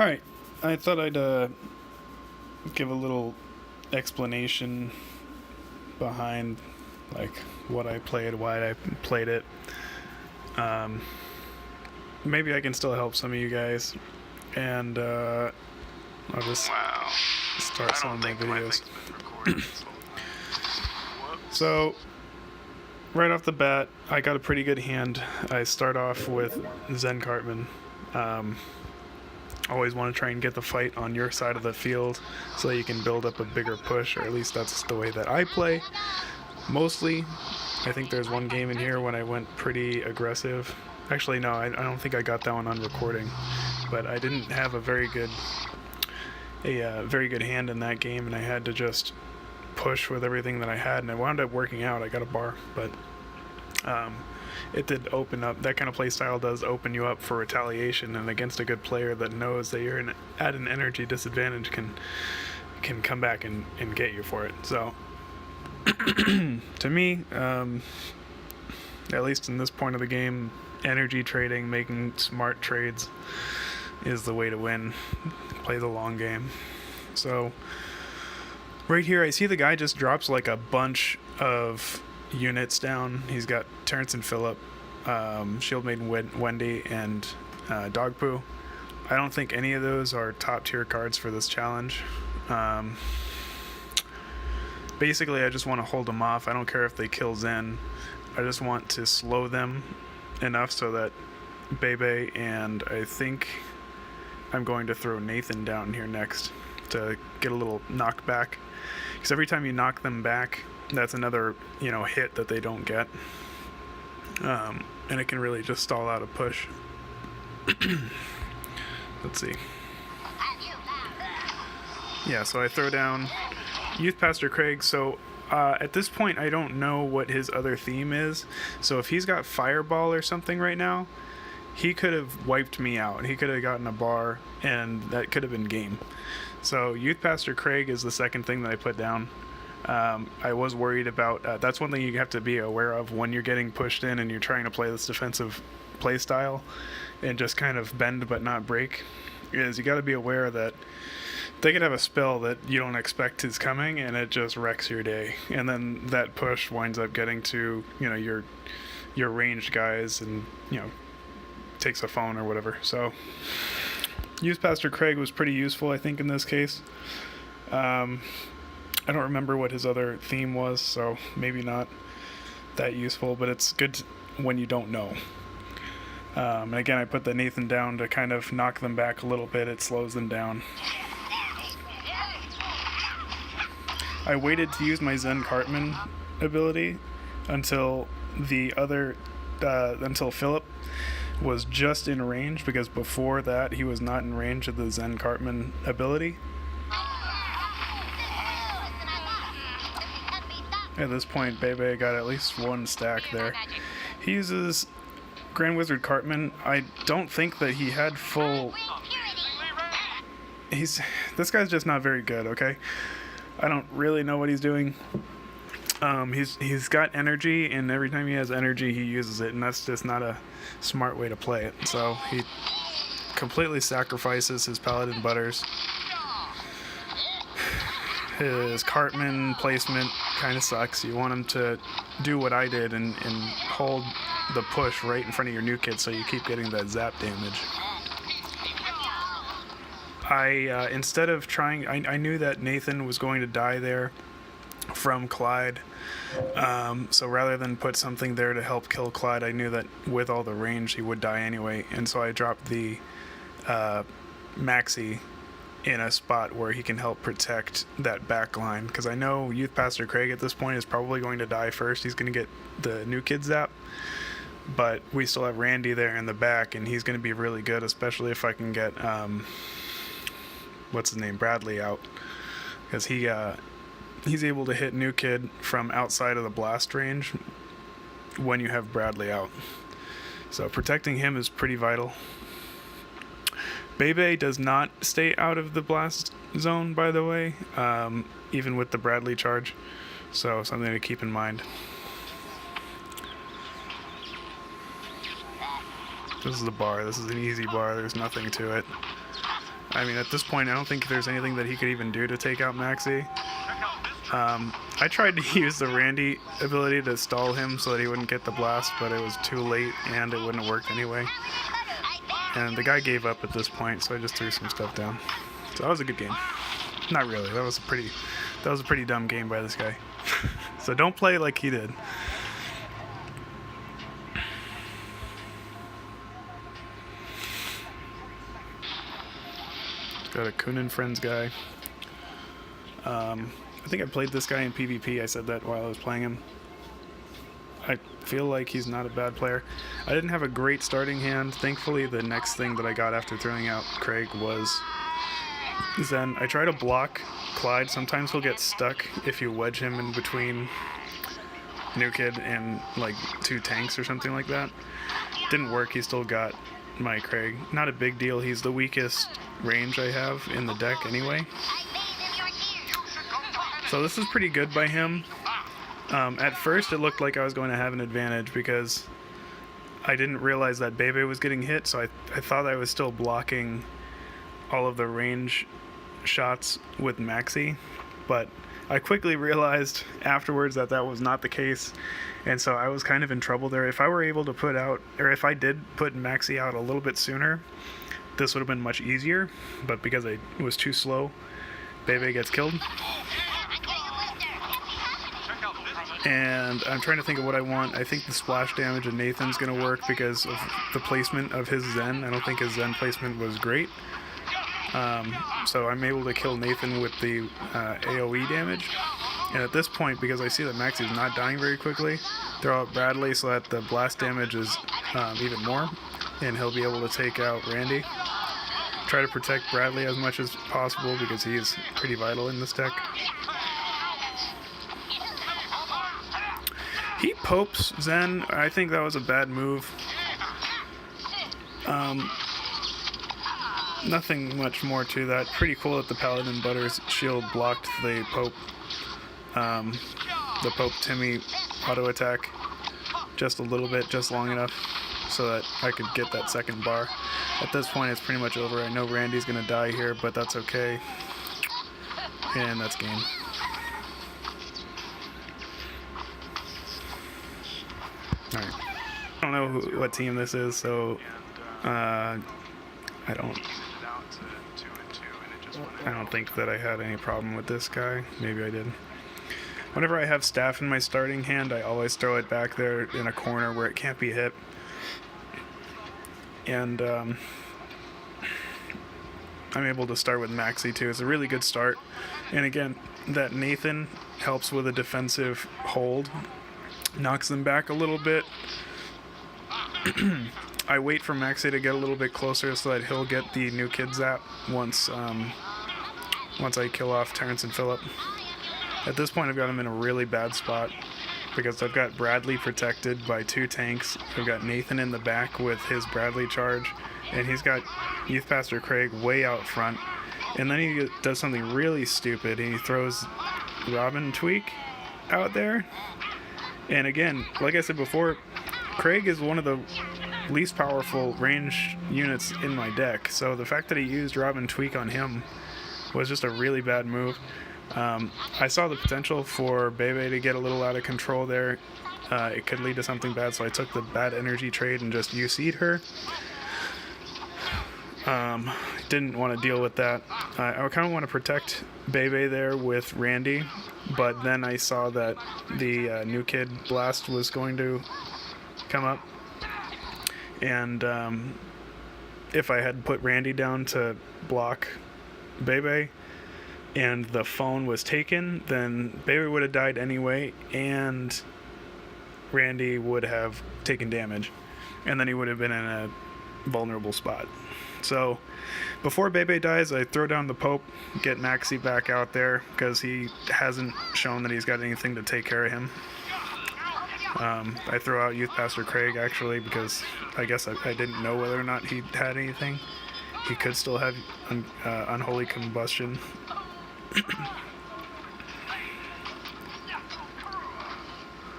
Alright, I thought I'd give a little explanation behind like what I played, why I played it. Um, Maybe I can still help some of you guys, and I'll just start some of my videos. So, right off the bat, I got a pretty good hand. I start off with Zen Cartman. Always want to try and get the fight on your side of the field so that you can build up a bigger push, or at least that's the way that I play. Mostly, I think there's one game in here when I went pretty aggressive. Actually, no, I don't think I got that one on recording, but I didn't have a very good hand in that game, and I had to just push with everything that I had, and I wound up working out. I got a bar, but it did open up. That kind of play style does open you up for retaliation, and against a good player that knows that you're at an energy disadvantage can come back and get you for it. So to me, at least in this point of the game, energy trading, making smart trades is the way to win. Play the long game. So right here, I see the guy just drops like a bunch of units down. He's got Terrence and Phillip, Shield Maiden Wendy, and Dog Poo. I don't think any of those are top tier cards for this challenge. Basically, I just want to hold them off. I don't care if they kill Zen. I just want to slow them enough so that Bebe, and I think I'm going to throw Nathan down here next to get a little knockback. Because every time you knock them back, that's another, hit that they don't get. And it can really just stall out a push. Let's see. Yeah, so I throw down Youth Pastor Craig. So at this point, I don't know what his other theme is. So if he's got Fireball or something right now, he could have wiped me out. He could have gotten a bar, and that could have been game. So Youth Pastor Craig is the second thing that I put down. I was worried about, that's one thing you have to be aware of when you're getting pushed in and you're trying to play this defensive play style and just kind of bend but not break, is you got to be aware that they could have a spell that you don't expect is coming and it just wrecks your day. And then that push winds up getting to, your ranged guys and, takes a phone or whatever. So Youth Pastor Craig was pretty useful, I think, in this case. I don't remember what his other theme was, so maybe not that useful, but it's good when you don't know. And again, I put the Nathan down to kind of knock them back a little bit. It slows them down. I waited to use my Zen Cartman ability until until Phillip was just in range, because before that he was not in range of the Zen Cartman ability. At this point, Bebe got at least one stack there. He uses Grand Wizard Cartman. I don't think that he had full... This guy's just not very good, okay? I don't really know what he's doing. He's got energy, and every time he has energy, he uses it, and that's just not a smart way to play it. So he completely sacrifices his Paladin Butters. His Cartman placement kind of sucks. You want him to do what I did and hold the push right in front of your new kid so you keep getting that zap damage. Instead of trying, I knew that Nathan was going to die there from Clyde. So rather than put something there to help kill Clyde, I knew that with all the range he would die anyway. And so I dropped the Maxi in a spot where he can help protect that back line, because I know Youth Pastor Craig at this point is probably going to die first. He's going to get the new kid zap, but we still have Randy there in the back, and he's going to be really good, especially if I can get what's his name, Bradley out, because he's able to hit new kid from outside of the blast range when you have Bradley out. So protecting him is pretty vital. Bebe does not stay out of the blast zone, by the way, even with the Bradley charge, so something to keep in mind. This is the bar. This is an easy bar. There's nothing to it. I mean, at this point, I don't think there's anything that he could even do to take out Maxi. I tried to use the Randy ability to stall him so that he wouldn't get the blast, but it was too late and it wouldn't have worked anyway. And the guy gave up at this point, so I just threw some stuff down. So that was a good game. Not really. That was a pretty dumb game by this guy. So don't play like he did. Got a Kunin Friends guy. I think I played this guy in PvP. I said that while I was playing him. I feel like he's not a bad player. I didn't have a great starting hand. Thankfully, the next thing that I got after throwing out Craig was Zen. I try to block Clyde. Sometimes he'll get stuck if you wedge him in between New Kid and like 2 tanks or something like that. Didn't work. He still got my Craig. Not a big deal. He's the weakest range I have in the deck anyway. So this is pretty good by him. At first it looked like I was going to have an advantage because I didn't realize that Bebe was getting hit, so I thought I was still blocking all of the range shots with Maxi, but I quickly realized afterwards that that was not the case, and so I was kind of in trouble there. If I were able to put out, or if I did put Maxi out a little bit sooner, this would have been much easier, but because I was too slow, Bebe gets killed. And I'm trying to think of what I want. I think the splash damage of Nathan's going to work because of the placement of his Zen. I don't think his Zen placement was great. So I'm able to kill Nathan with the AoE damage. And at this point, because I see that Maxi's not dying very quickly, throw out Bradley so that the blast damage is even more. And he'll be able to take out Randy. Try to protect Bradley as much as possible because he is pretty vital in this deck. He popes Zen. I think that was a bad move. Nothing much more to that. Pretty cool that the Paladin Butter's shield blocked the Pope. The Pope Timmy auto attack just a little bit, just long enough so that I could get that second bar. At this point it's pretty much over. I know Randy's gonna die here, but that's okay. And that's game. Alright. I don't know what team this is, so I don't think that I had any problem with this guy. Maybe I did. Whenever I have staff in my starting hand, I always throw it back there in a corner where it can't be hit. And I'm able to start with Maxi too. It's a really good start. And again, that Nathan helps with a defensive hold. Knocks them back a little bit. I wait for Maxi to get a little bit closer so that he'll get the New Kid zap once I kill off Terrence and Phillip. At this point I've got him in a really bad spot because I've got Bradley protected by 2 tanks. I've got Nathan in the back with his Bradley charge, and he's got Youth Pastor Craig way out front. And then he does something really stupid, and he throws Robin Tweak out there. And again, like I said before, Craig is one of the least powerful range units in my deck, so the fact that he used Robin Tweak on him was just a really bad move. I saw the potential for Bebe to get a little out of control there. It could lead to something bad, so I took the bad energy trade and just UC'd her. Didn't want to deal with that. I kind of want to protect Bebe there with Randy, but then I saw that the New Kid blast was going to come up, and if I had put Randy down to block Bebe and the phone was taken, then Bebe would have died anyway, and Randy would have taken damage, and then he would have been in a vulnerable spot. So before Bebe dies, I throw down the Pope, get Maxi back out there because he hasn't shown that he's got anything to take care of him. I throw out Youth Pastor Craig actually because I guess I didn't know whether or not he had anything. He could still have Unholy Combustion.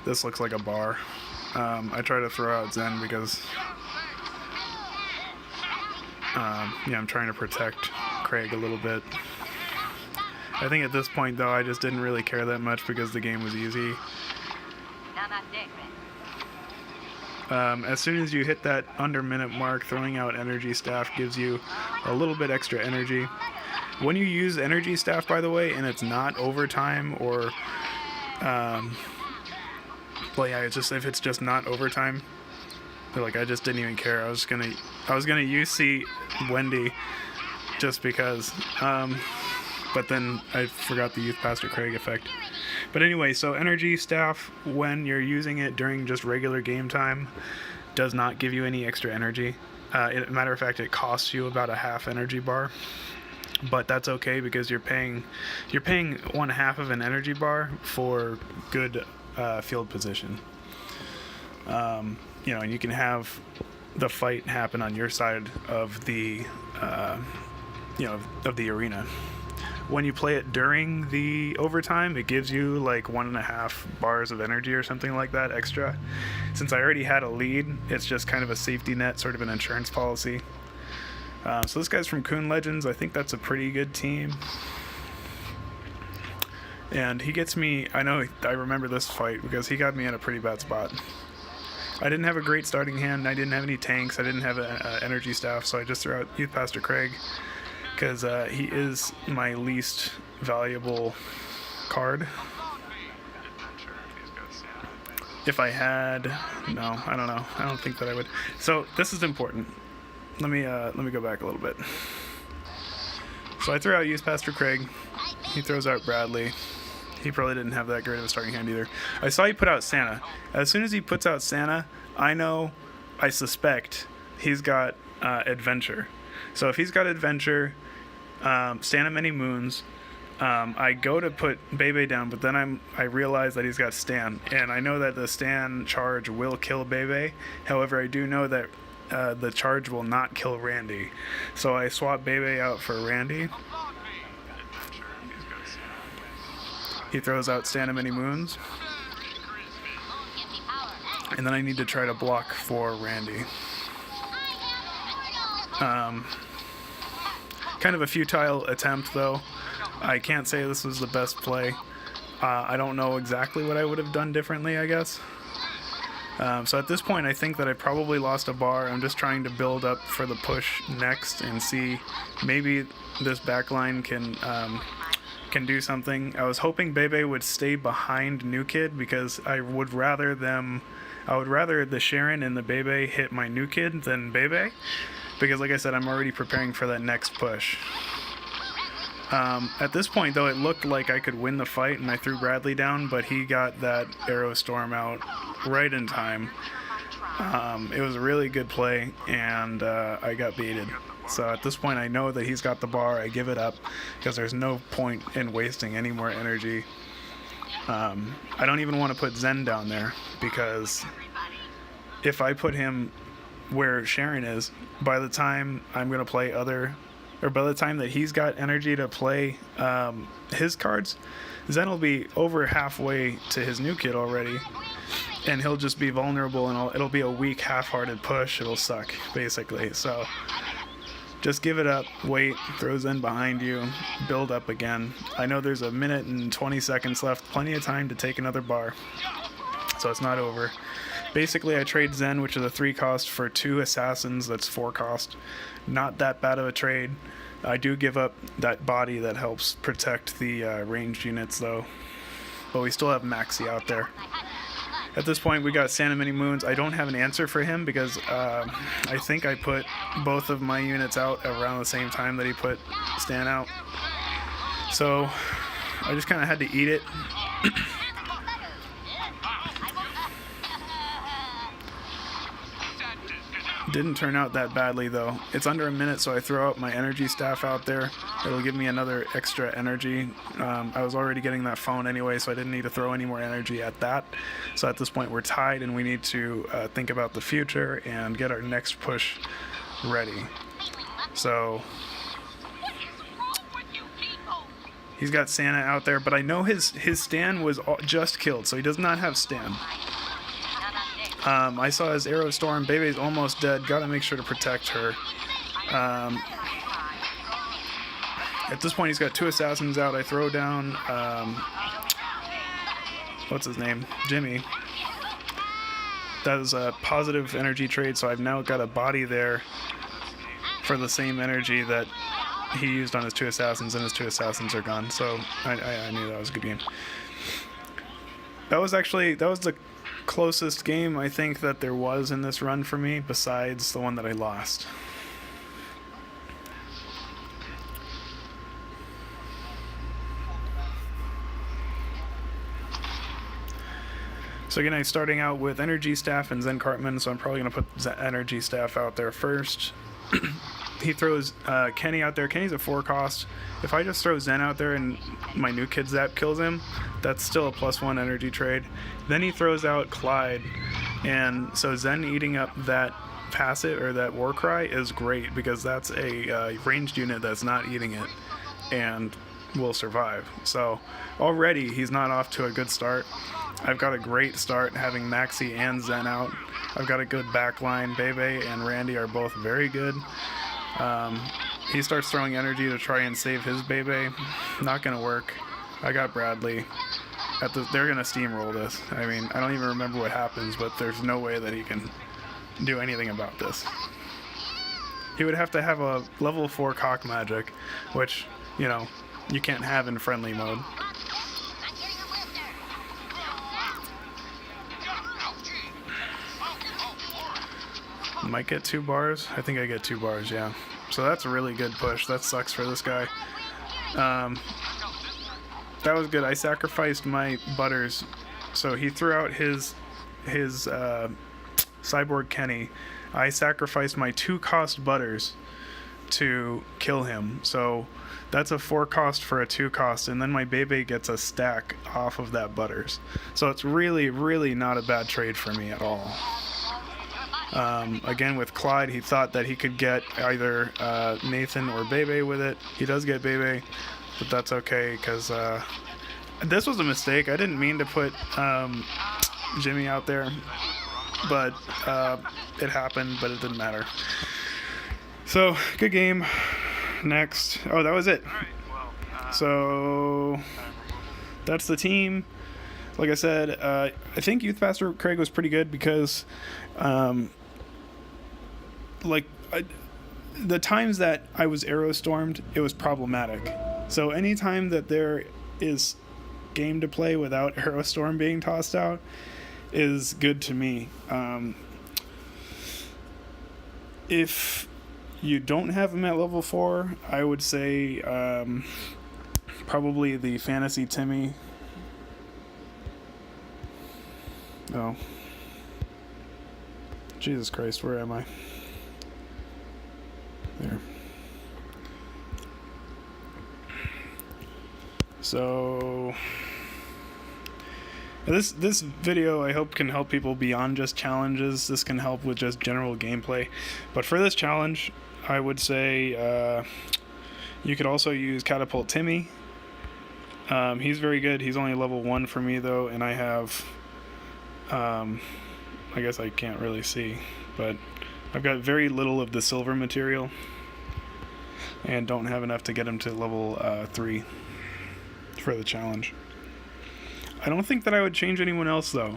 This looks like a bar. I try to throw out Zen because I'm trying to protect Craig a little bit. I think at this point, though, I just didn't really care that much because the game was easy. As soon as you hit that under minute mark, throwing out energy staff gives you a little bit extra energy. When you use energy staff, by the way, and it's not overtime or, well, yeah, it's just if it's just not overtime. Like, I just didn't even care. I was gonna UC Wendy just because, but then I forgot the Youth Pastor Craig effect. But anyway, so energy staff, when you're using it during just regular game time, does not give you any extra energy. Matter of fact, it costs you about a half energy bar. But that's okay because you're paying 1/2 of an energy bar for good field position. You know, and you can have the fight happen on your side of the, of the arena. When you play it during the overtime, it gives you like 1.5 bars of energy or something like that extra. Since I already had a lead, it's just kind of a safety net, sort of an insurance policy. So this guy's from Coon Legends. I think that's a pretty good team. And he gets me, I remember this fight because he got me in a pretty bad spot. I didn't have a great starting hand. I didn't have any tanks. I didn't have an energy staff, so I just threw out Youth Pastor Craig because he is my least valuable card. If I had, no, I don't know. I don't think that I would. So this is important. Let me go back a little bit. So I threw out Youth Pastor Craig. He throws out Bradley. He probably didn't have that great of a starting hand either. I saw he put out Santa. As soon as he puts out Santa, I suspect he's got Adventure. So if he's got Adventure, Santa Many Moons, I go to put Bebe down, but then I realize that he's got Stan. And I know that the Stan charge will kill Bebe. However, I do know that the charge will not kill Randy. So I swap Bebe out for Randy. He throws out Santa Many Moons. And then I need to try to block for Randy. Kind of a futile attempt, though. I can't say this was the best play. I don't know exactly what I would have done differently, I guess. So at this point, I think that I probably lost a bar. I'm just trying to build up for the push next and see maybe this backline can do something. I was hoping Bebe would stay behind New Kid because I would rather the Sharon and the Bebe hit my New Kid than Bebe, because like I said, I'm already preparing for that next push. At this point, though, it looked like I could win the fight, and I threw Bradley down, but he got that Arrow Storm out right in time. It was a really good play, and I got baited. So at this point, I know that he's got the bar. I give it up because there's no point in wasting any more energy. I don't even want to put Zen down there because if I put him where Sharon is, by the time I'm going to play by the time that he's got energy to play his cards, Zen will be over halfway to his New Kid already, and he'll just be vulnerable, and it'll be a weak, half-hearted push. It'll suck, basically. So just give it up, wait, throw Zen behind you, build up again. I know there's 1 minute and 20 seconds left, plenty of time to take another bar, so it's not over. Basically, I trade Zen, which is a 3 cost, for 2 Assassins, that's 4 cost. Not that bad of a trade. I do give up that body that helps protect the ranged units, though. But we still have Maxi out there. At this point, we got Santa Many Moons. I don't have an answer for him because I think I put both of my units out around the same time that he put Stan out. So I just kind of had to eat it. Didn't turn out that badly, though. It's under 1 minute, so I throw out my energy staff out there. It'll give me another extra energy. I was already getting that phone anyway, so I didn't need to throw any more energy at that. So at this point, we're tied, and we need to think about the future and get our next push ready. So he's got Santa out there, but I know his Stan was just killed, so he does not have Stan. I saw his Arrow Storm. Bebe's almost dead. Gotta make sure to protect her. At this point, he's got 2 assassins out. I throw down, what's his name? Jimmy. That is a positive energy trade, so I've now got a body there for the same energy that he used on his 2 assassins, and his 2 assassins are gone. So I knew that was a good game. That was the closest game I think that there was in this run for me, besides the one that I lost. So again, I'm starting out with Energy Staff and Zen Cartman, so I'm probably going to put Energy Staff out there first. He throws Kenny out there. Kenny's a 4 cost. If I just throw Zen out there and my new Kid Zap kills him, that's still a +1 energy trade. Then he throws out Clyde, and so Zen eating up that passive, or that War Cry, is great, because that's a ranged unit that's not eating it and will survive. So already he's not off to a good start. I've got a great start having Maxi and Zen out. I've got a good back line. Bebe and Randy are both very good. He starts throwing energy to try and save his Bebe. Not going to work. I got Bradley. They're going to steamroll this. I mean, I don't even remember what happens, but there's no way that he can do anything about this. He would have to have a level 4 cock magic, which, you know, you can't have in friendly mode. Might get 2 bars. I think I get 2 bars, yeah. So that's a really good push. That sucks for this guy. That was good. I sacrificed my Butters. So he threw out his Cyborg Kenny. I sacrificed my 2-cost Butters to kill him. So that's a 4-cost for a 2-cost, and then my Bebe gets a stack off of that Butters. So it's really, really not a bad trade for me at all. Again, with Clyde, he thought that he could get either Nathan or Bebe with it. He does get Bebe, but that's okay, because this was a mistake. I didn't mean to put Jimmy out there, but it happened, but it didn't matter. So, good game. Next. Oh, that was it. So, that's the team. Like I said, I think Youth Pastor Craig was pretty good, because the times that I was arrow stormed, it was problematic. So anytime that there is game to play without arrow storm being tossed out is good to me. If you don't have him at level 4, I would say probably the Fantasy Timmy. Oh. Jesus Christ, where am I? There. So this video, I hope, can help people beyond just challenges. This can help with just general gameplay. But for this challenge, I would say you could also use Catapult Timmy. He's very good. He's only level 1 for me, though, and I have I guess I can't really see, but I've got very little of the silver material and don't have enough to get him to level 3 for the challenge. I don't think that I would change anyone else, though.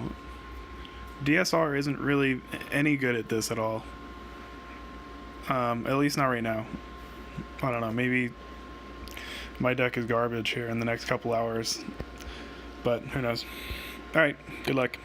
DSR isn't really any good at this at all. At least not right now. I don't know, maybe my deck is garbage here in the next couple hours, but who knows. Alright, good luck.